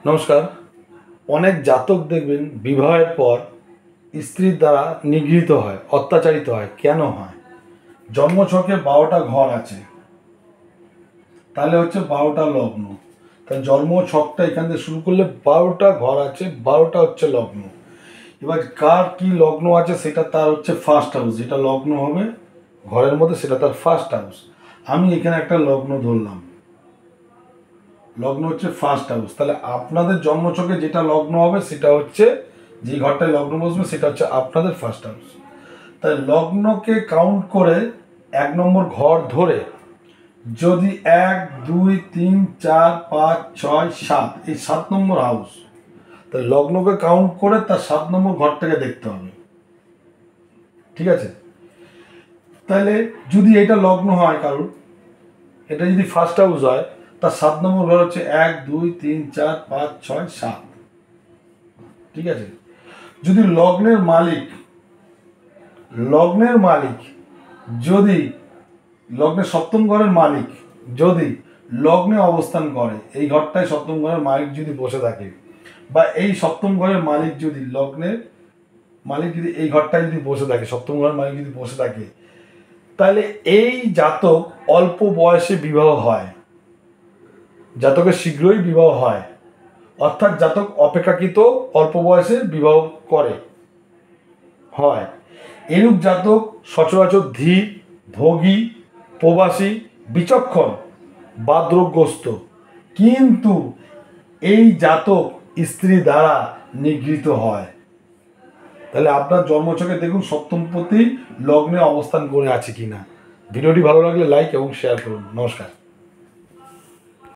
নমস্কার। অনেক জাতক দেখবেন বিবাহের পর স্ত্রীর দ্বারা নিগৃহীত হয়, অত্যাচারিত হয়। কেন হয়? জন্মছকে 12টা ঘর আছে, তাহলে হচ্ছে 12টা লগ্ন। তাই জন্মছকটা এখান থেকে শুরু করলে 12টা ঘর আছে, 12টা হচ্ছে লগ্ন। এবার কার কি লগ্ন আছে সেটা তার হচ্ছে ফার্স্ট হাউস, যেটা লগ্ন হবে ঘরের মধ্যে সেটা তার ফার্স্ট হাউস। আমি এখানে একটা লগ্ন ধরলাম, লগ্ন হচ্ছে ফার্স্ট হাউস। তাহলে আপনাদের জন্মছকে যেটা লগ্ন হবে সেটা হচ্ছে, যে ঘরটায় লগ্ন বসবে সেটা হচ্ছে আপনাদের ফার্স্ট হাউস। তাই লগ্নকে কাউন্ট করে 1 নম্বর ঘর ধরে যদি 1 2 3 4 5 6 7 এই 7 নম্বর হাউস, তাই লগ্নকে কাউন্ট করে তার 7 নম্বর ঘরটাকে দেখতে হবে। ঠিক আছে? তাহলে যদি এটা লগ্ন হয় কারোর, এটা যদি ফার্স্ট হাউস হয়, তার 7 নম্বর ঘর হচ্ছে 1 2 3 4 5 6 7। ঠিক আছে? যদি লগ্নের মালিক যদি লগ্নের 7ম ঘরের মালিক যদি লগ্নে অবস্থান করে, এই ঘরটায় 7ম ঘরের মালিক যদি বসে থাকে, বা এই 7ম ঘরের মালিক যদি লগ্নের মালিক যদি এই ঘরটায় যদি বসে থাকে, 7ম ঘরের মালিক যদি বসে থাকে, তাহলে এই জাতক অল্প বয়সে বিবাহ হয়, জাতকের শীঘ্রই বিবাহ হয়, অর্থাৎ জাতক অপেক্ষাকৃত অল্প বয়সে বিবাহ হয়। এরূপ জাতক সচরাচর ধীর, ভোগী, প্রবাসী, বিচক্ষণ, বাদ্রগ্রস্ত, কিন্তু এই জাতক স্ত্রী দ্বারা নিগৃহীত হয়। তাহলে আপনার জন্মছকে দেখুন 7মপতি লগ্নে অবস্থান করে আছে কিনা। ভিডিওটি ভালো লাগলে লাইক এবং শেয়ার করুন। নমস্কার।